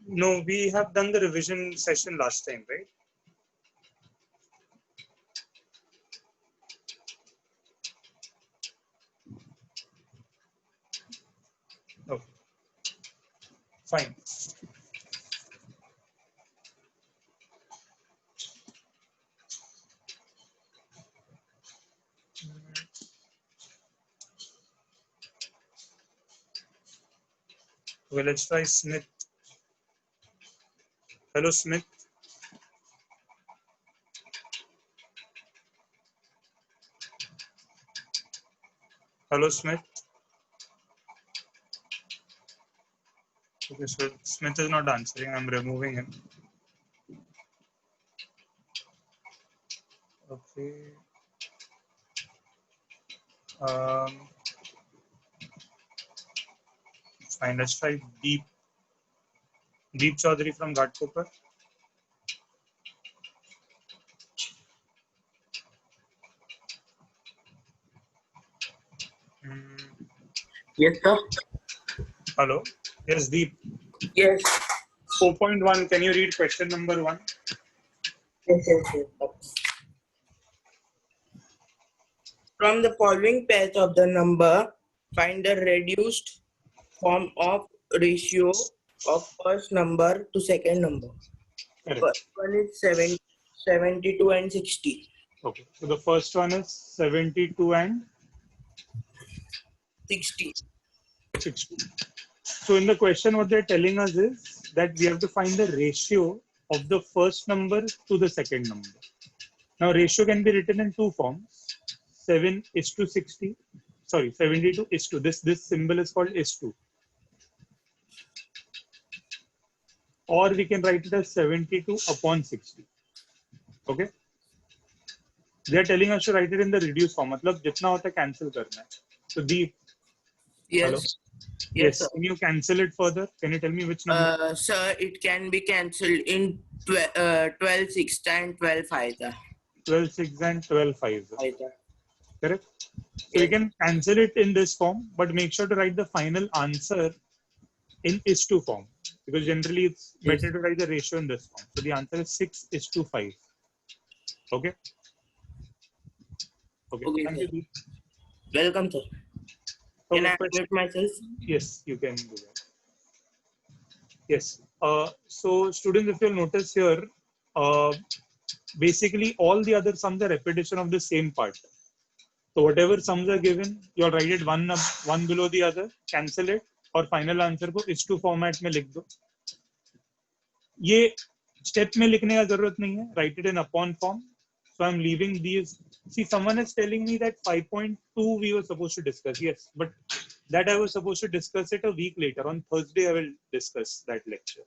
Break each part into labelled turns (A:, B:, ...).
A: No, we have done the revision session last time, right? Okay, fine. Okay, let's try Smith. Hello, Smith. Hello, Smith. Okay, so Smith is not answering. I'm removing him. Okay. Um, Fine. Let's try Deep Chaudhary from Ghatkopar.
B: Yes, sir.
A: Hello. Yes, Deep.
B: Yes.
A: 4.1. Can you read question number 1?
B: Yes. From the following pairs of the number, find the reduced form of ratio of first number to second number.
A: Correct.
B: First one is 72 and 60.
A: Okay. So the first one is 72 and
B: 60.
A: 60. So in the question, what they're telling us is that we have to find the ratio of the first number to the second number. Now, ratio can be written in two forms: 7:60. Sorry, 72 is to. This symbol is called is to. Or we can write it as 72 upon 60. Okay. They are telling us to write it in the reduced form. मतलब जितना होता है cancel करना है. So the hello.
B: Yes.
A: Yes.
B: Sir.
A: Can you cancel it further? Can you tell me which number?
B: Sir, it can be cancelled in 12 6 and 12 5.
A: 12 6 and 12 5. Correct? So you can cancel it in this form, but make sure to write the final answer in is to form, because generally it's better to write the ratio in this form. So the answer is 6:5. Okay? Okay. Thank you, Deep.
B: Welcome, sir. Can I unmute myself?
A: Yes, you can do that. Yes. So students, if you'll notice here, basically all the other sums are repetition of the same part. So whatever sums are given, you'll write it one below the other, cancel it, और final answer को is to format में लिख दो. ये step में लिखने का जरूरत नहीं है. Write it in upon form. So I'm leaving these. See, someone is telling me that 5.2 we were supposed to discuss. Yes, but that I was supposed to discuss it a week later. On Thursday, I will discuss that lecture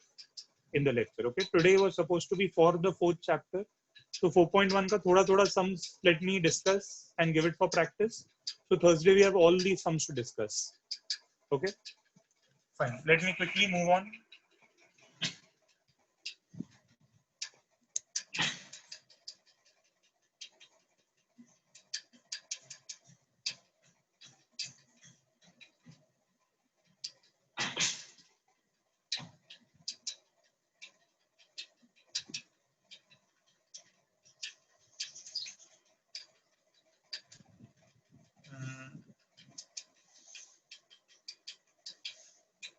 A: in the lecture. Okay. Today was supposed to be for the 4th chapter. So 4.1 ka thoda sums let me discuss and give it for practice. So Thursday we have all these sums to discuss. Okay. Fine. Let me quickly move on.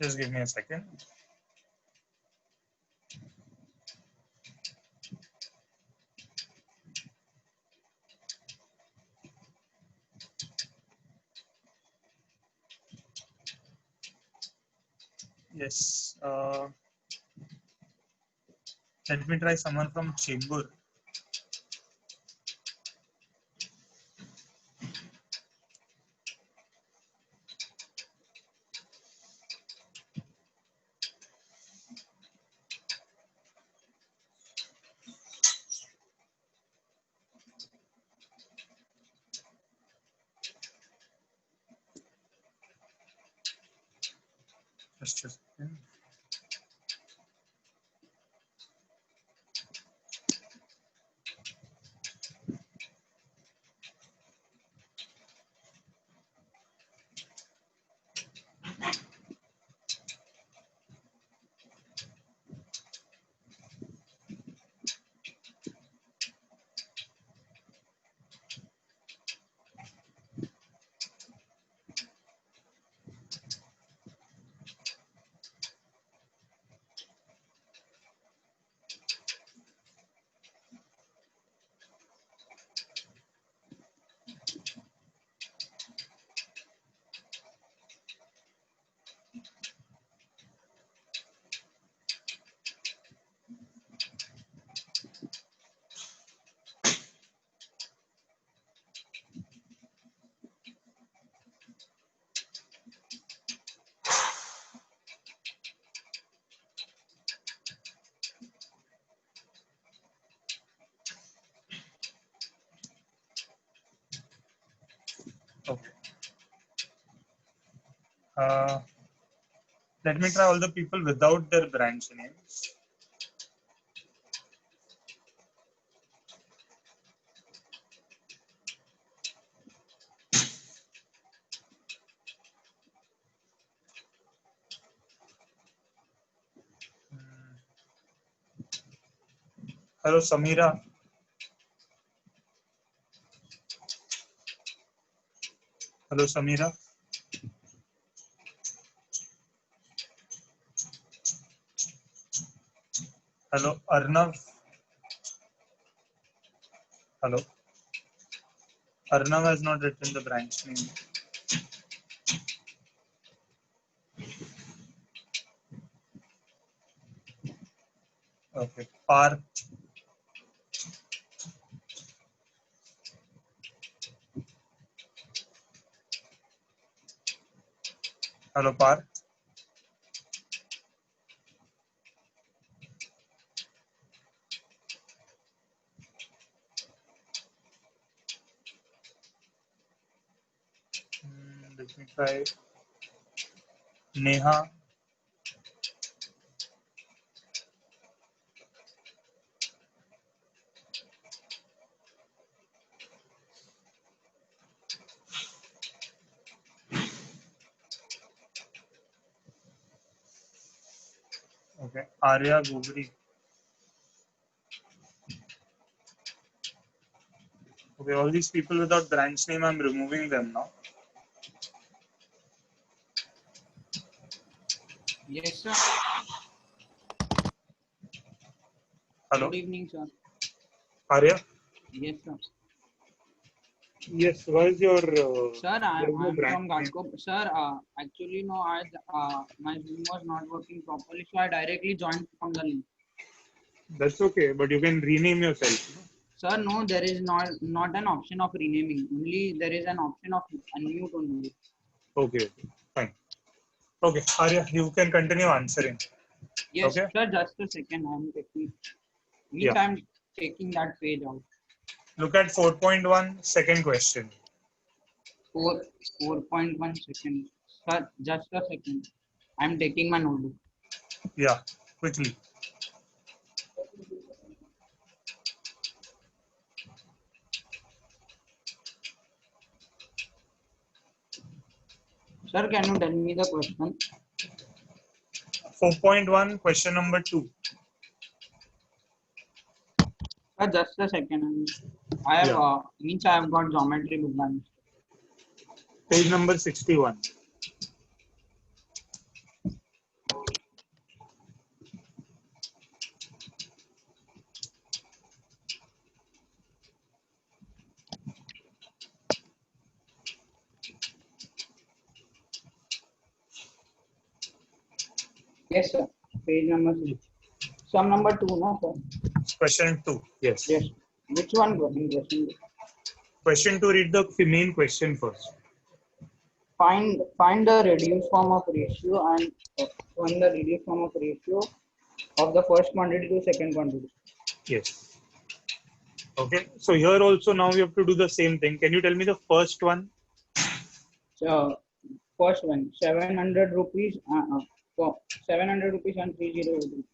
A: Just give me a second. Yes. Let me try someone from Chembur. Just a second. Okay. Let me try all the people without their branch names. Hello, Samira. Hello, Samira. Hello, Arnav. Hello. Arnav has not written the branch name. Okay. Parth. Hello, Parth. Let me try Neha. Okay. Arya Gubri. Okay. All these people without branch name, I'm removing them now.
C: Yes, sir.
A: Hello.
C: Good evening, sir.
A: Arya.
C: Yes, sir.
A: Yes. What is your?
C: Sir,
A: there is no
C: I'm
A: branch
C: from
A: name.
C: Ghatkop. Sir, actually, no, my Zoom was not working properly, so I directly joined from the link.
A: That's okay, but you can rename yourself.
C: Sir, no, there is not an option of renaming. Only there is an option of unmute only.
A: Okay. Fine. Okay. Arya, you can continue answering.
C: Yes,
A: Okay.
C: sir. Just a second. I'm taking.
A: Yeah.
C: Means I'm taking that page out.
A: Look at 4.1, second question.
C: 4.1 second. Sir, just a second. I'm taking my notebook.
A: Yeah. Quickly.
C: Sir, can you tell me the question?
A: 4.1, question number 2.
C: Sir, just a second. I have
A: Yeah.
C: means I have got geometry book by mistake.
A: Page number 61.
C: Yes, sir. Page number 6. Sum number 2, no, sir?
A: Question 2. Yes.
C: Yes. Which one question?
A: Question 2, read the main question first.
C: Find the reduced form of ratio and find the reduced form of ratio of the first quantity to second quantity.
A: Yes. Okay. So here also now we have to do the same thing. Can you tell me the first one?
C: So first one, 700 rupees. 700 rupees and 30 rupees.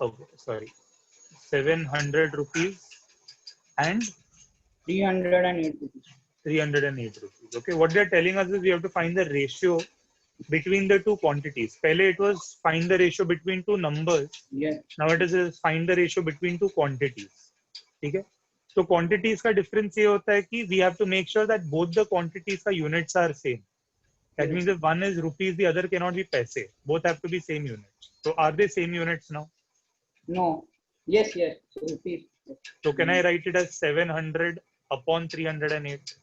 A: Okay. Sorry. 700 rupees and
C: 308 rupees.
A: 308 rupees. Okay. What they're telling us is we have to find the ratio between the two quantities. Pehle it was find the ratio between two numbers.
C: Yes.
A: Now it is find the ratio between two quantities. ठीक है? So quantities का difference ये होता है कि we have to make sure that both the quantities का units are same. That
C: Yes.
A: means if one is rupees, the other cannot be paise. Both have to be same units. So are they same units now?
C: No. Yes. Rupees.
A: So can I write it as 700 upon 308?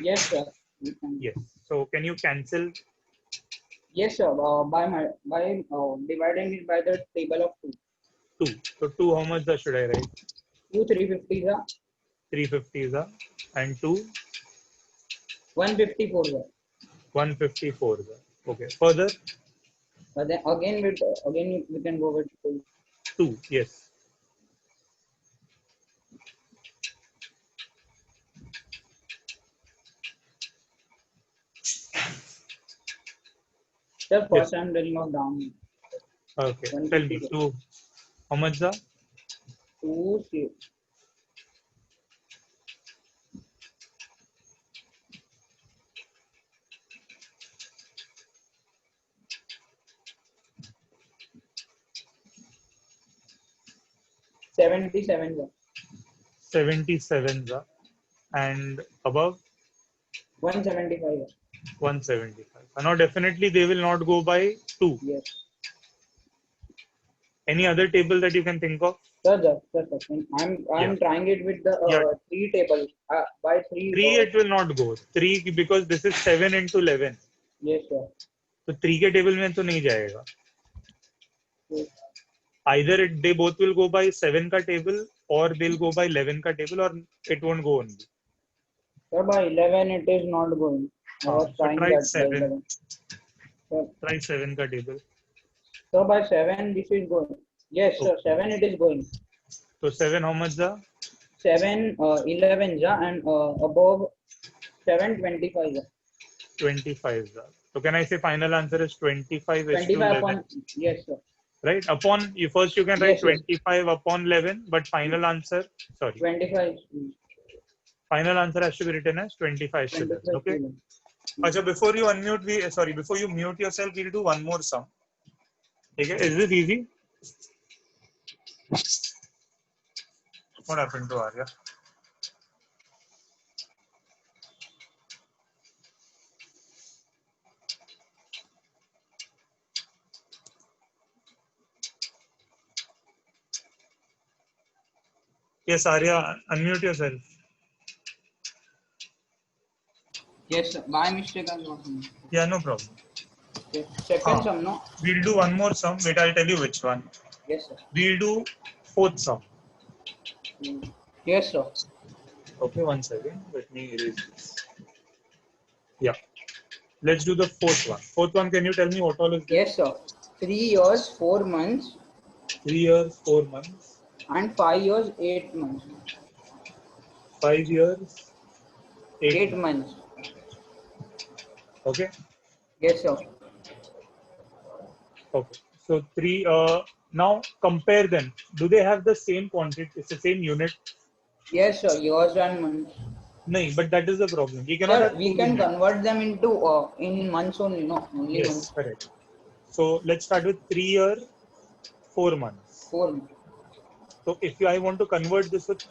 C: Yes, sir. You can.
A: Yes. So can you cancel?
C: Yes, sir. By dividing it by the table of two.
A: 2. So 2, how much should I write?
C: 2 350 is
A: 350 is a, and 2
C: 154 is
A: 154 is a. Okay. Further
C: But then again we can go with 2.
A: 2. Yes.
C: Sir,
A: Yes.
C: first I'm telling of down.
A: Okay. Tell me.
C: 150.
A: Two. How much the?
C: 2 77, sir.
A: 77 the. And above
C: 175, sir.
A: 175. Now definitely they will not go by 2.
C: Yes.
A: Any other table that you can think of?
C: Sir. I'm
A: Yeah.
C: trying it with the
A: Yeah.
C: 3 table. By 3.
A: 3 it will not go. 3 because this is 7 into 11.
C: Yes, sir.
A: तो 3 के table में तो नहीं जाएगा.
C: Yes.
A: Either they both will go by 7 ka table or they'll go by 11 ka table or it won't go only.
C: Sir, by 11 it is not going. I was
A: So
C: trying
A: try
C: that by
A: 7.
C: 11. Sir,
A: Try 7 ka table.
C: so by 7 this is going. Yes, sir.
A: Okay.
C: 7 it is going.
A: So 7 how much the?
C: 7, 11, ja, and above 725.
A: 25 the. So can I say final answer is 25 is to
C: 25
A: 11?
C: upon. Yes, sir.
A: Right? Upon you first you can write
C: Yes, yes.
A: 25 upon 11, but final answer, sorry,
C: 25.
A: final answer has to be written as 25 to 11.
C: 25
A: Okay.
C: students.
A: Acha, before you unmute, before you mute yourself, we'll do one more sum. Okay, is this easy? What happened to Arya? Yes, Arya, unmute yourself.
C: Yes, sir. By mistake I got me.
A: Yeah, no problem.
C: Yes. Second
A: Huh.
C: sum, no?
A: We'll do one more sum. Wait, I'll tell you which one.
C: Yes, sir.
A: We'll do fourth sum.
C: Yes, sir.
A: Okay, 1 second. Let me erase this. Yeah. Let's do the fourth one. Fourth one, can you tell me what all is there?
C: Yes, sir. 3 years, 4 months,
A: 3 years, 4 months,
C: and 5 years, 8 months.
A: 5 years, 8
C: 8
A: months.
C: months.
A: Okay.
C: Yes, sir.
A: Okay. So 3. Now compare them. Do they have the same quantity? It's the same unit.
C: Yes, sir. Years and months.
A: No, but that is the problem. We cannot
C: Sir,
A: have 2
C: we can
A: units.
C: convert them into in months only, no? Only
A: Yes,
C: months.
A: correct. So let's start with 3 year, 4 months.
C: 4 months.
A: So if I want to convert this with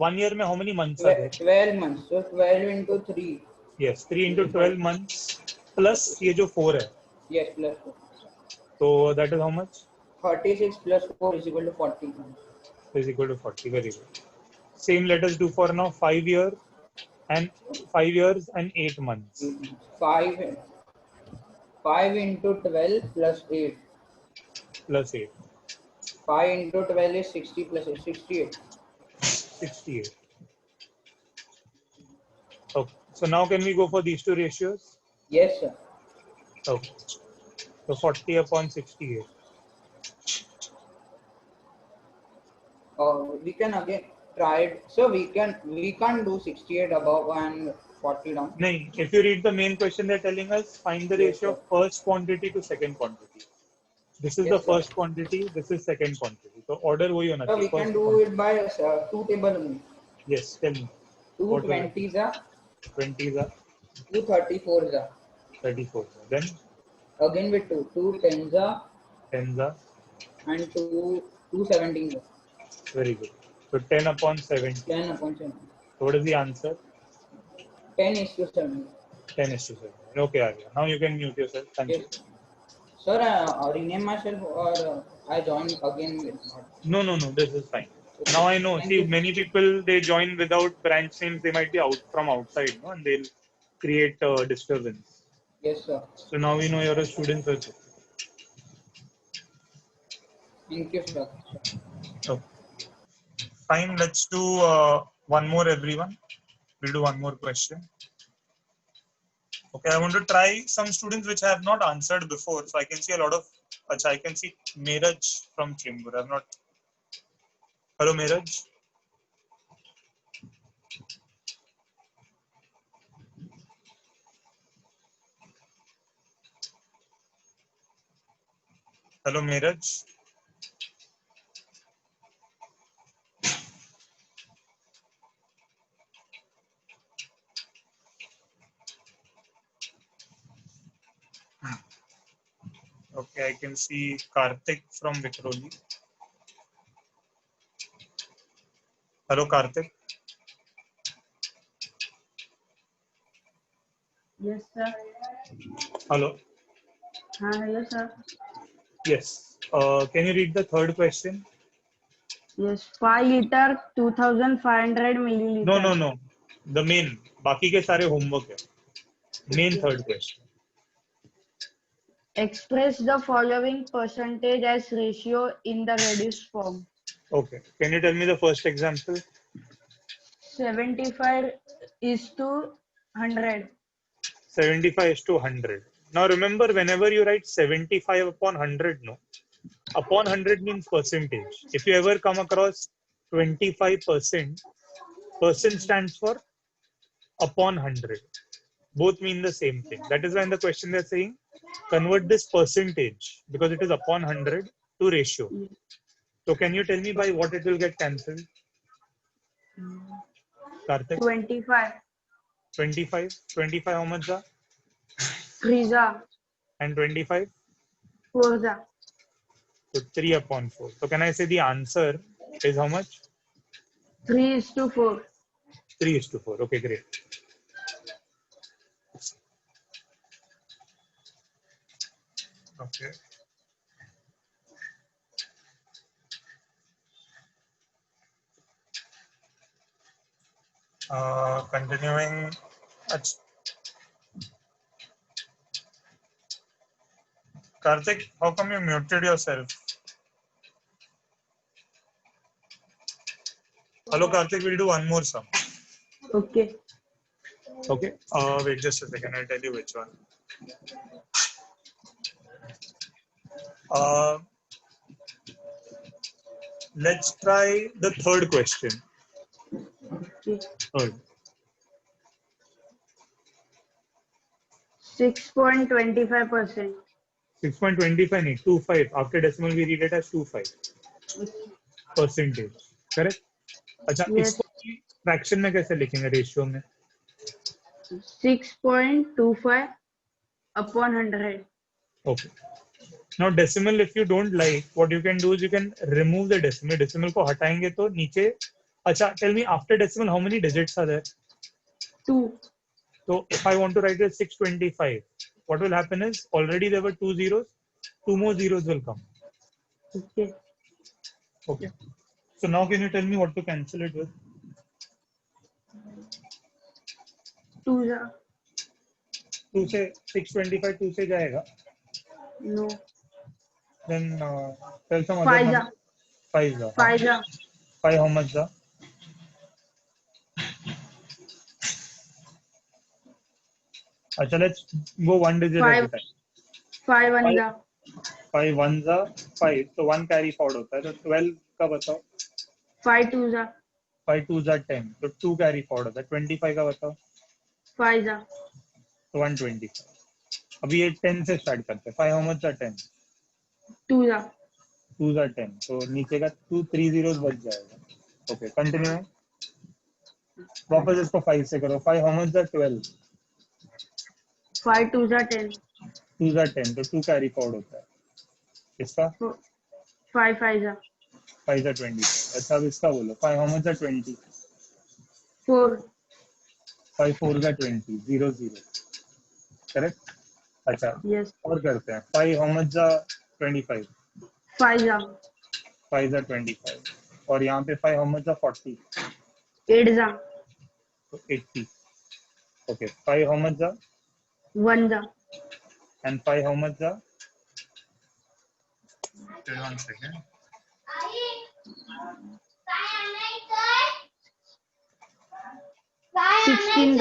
A: 1 year, mein how many months are there?
C: 12 months. So 12 into 3.
A: Yes, 3 into 12 months plus ये जो 4 है.
C: Yes, plus 4.
A: So that is how much?
C: 36 plus 4 is equal to 40.
A: Is equal to 40. Very good. Same let us do for now 5 years and 8 months.
C: 5, 5 into 12 plus 8.
A: Plus 8.
C: 5 into 12 is 60 plus 8, 68.
A: 68. Okay. So now can we go for these two ratios?
C: Yes, sir.
A: Okay. So 40 upon 68.
C: We can again try it. So we can't do 68 above and 40 down.
A: No, if you read the main question, they're telling us find the
C: Yes,
A: ratio
C: sir.
A: of first quantity to second quantity. This is
C: Yes,
A: the
C: sir.
A: first quantity, this is second quantity. So order वही होना
C: So we
A: चाहिए.
C: can
A: First
C: do
A: quantity.
C: it by 2 table only.
A: Yes, tell me.
C: 2
A: What was it?
C: 20s are,
A: 20s are
C: 2 34s are.
A: 34. Then
C: Again with 2 10s are,
A: 10s are
C: and 2 17s are.
A: very good. So 10 upon 70.
C: 10 upon 7.
A: So what is the answer?
C: 10 is to 7.
A: 10 is to 7. Okay, Arya. Now you can mute yourself. Thank
C: Yes.
A: you.
C: Sir, rename myself or I join again with not.
A: No. This is fine. Now I know.
C: Thank
A: See,
C: you.
A: many people they join without branch names. They might be out from outside, no, and they'll create disturbance.
C: Yes, sir.
A: So now we know you're a student. Also.
C: Thank you, sir.
A: Okay. Fine. Let's do one more, everyone. We'll do one more question. Okay, I want to try some students which I have not answered before. So I can see a lot of. I can see Meeraj from Chembur. I've not. Hello, Meeraj. Hello, Meeraj. Okay, I can see Karthik from Vikroli. Hello, Karthik.
D: Yes, sir.
A: Hello.
D: Hello, sir.
A: Yes. Can you read the third question?
D: Yes, 5 liter, 2500 milliliter.
A: No, no, no. The main. बाकी के सारे homework है. Main
D: Okay.
A: third question.
D: Express the following percentage as ratio in the reduced form.
A: Okay. Can you tell me the first example?
D: 75 is to 100.
A: 75 is to 100. Now remember, whenever you write 75 upon 100, no, upon 100 means percentage. If you ever come across 25%, percent stands for upon 100. Both mean the same thing. That is why in the question they're saying convert this percentage because it is upon 100 to ratio. So can you tell me by what it will get cancelled? Karthik?
D: 25.
A: 25. 25 how much?
D: 3
A: And 25?
D: 4
A: So 3 upon 4. So can I say the answer is how much?
D: 3 is to 4.
A: 3 is to 4. Okay, great. Okay. Continuing. Karthik, how come you muted yourself? Hello, Karthik, we'll do one more sum.
D: Okay.
A: Okay. Wait just a second. I'll tell you which one. Let's try the third question.
D: Okay.
A: Third.
D: 6.25%.
A: 6.25 नहीं 25. After decimal we read it as 25 percentage. Correct? अच्छा
D: Yes.
A: इसको fraction में कैसे लिखेंगे ratio में?
D: 6.25 upon 100.
A: Okay. Now decimal if you don't like, what you can do is you can remove the decimal. Decimal को हटाएंगे तो नीचे. अच्छा, tell me after decimal how many digits are there?
D: 2.
A: So if I want to write it 625, what will happen is already there were 2 zeros, 2 more zeros will come.
D: Okay.
A: Okay. So now can you tell me what to cancel it with?
D: 2
A: 2 से 625 2 से जाएगा.
D: No.
A: Then tell some other
D: 5
A: number. 5 जा.
D: 5
A: 5 how much जा? अच्छा, let's go one digit at a time.
D: 5 1
A: 5 1 जा 5, so 1 carry forward होता है. तो 12 का बताओ.
D: 5 2
A: 5 2 जा 10, तो 2 carry forward होता है. 25 का बताओ.
D: 5
A: तो 125. अभी ये 10 से स्टार्ट करते हैं. 5 how much जा 10?
D: 2
A: 2 जा 10, तो नीचे का 2 3 zeros बच जाएगा. Okay, continue. वापस इसको 5 से करो. 5 how much जा 12?
D: 5 2 10.
A: 2 जा 10, तो 2 कैरी फॉरवर्ड होता है. इसका
D: 5 5
A: 5 जा 20. अच्छा, अब इसका बोलो. 5 how much जा 20?
D: 4
A: 5 4 जा 20. 0 0. करेक्ट. अच्छा,
D: yes
A: और करते हैं. 5 how much जा 25?
D: 5
A: 5 जा 25. और यहाँ पे 5 how much जा 40?
D: 8
A: तो 80. ओके, 5 how much जा
D: 1
A: and 5 how much जा? One second.
D: 16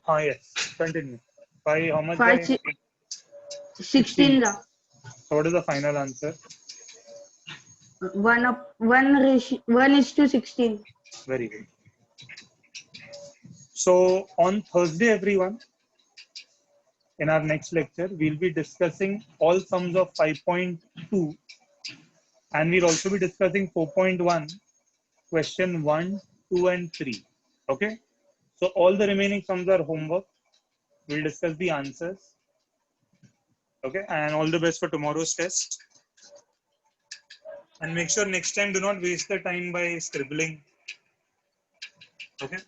A: हाँ, yes. Continue. 5 how much
D: 5
A: जा?
D: 16
A: So what is the final answer?
D: 1:16.
A: Very good. So on Thursday, everyone, in our next lecture, we'll be discussing all sums of 5.2, and we'll also be discussing 4.1, question 1, 2, and 3. Okay. So all the remaining sums are homework. We'll discuss the answers. Okay. And all the best for tomorrow's test. And make sure next time do not waste the time by scribbling. Okay.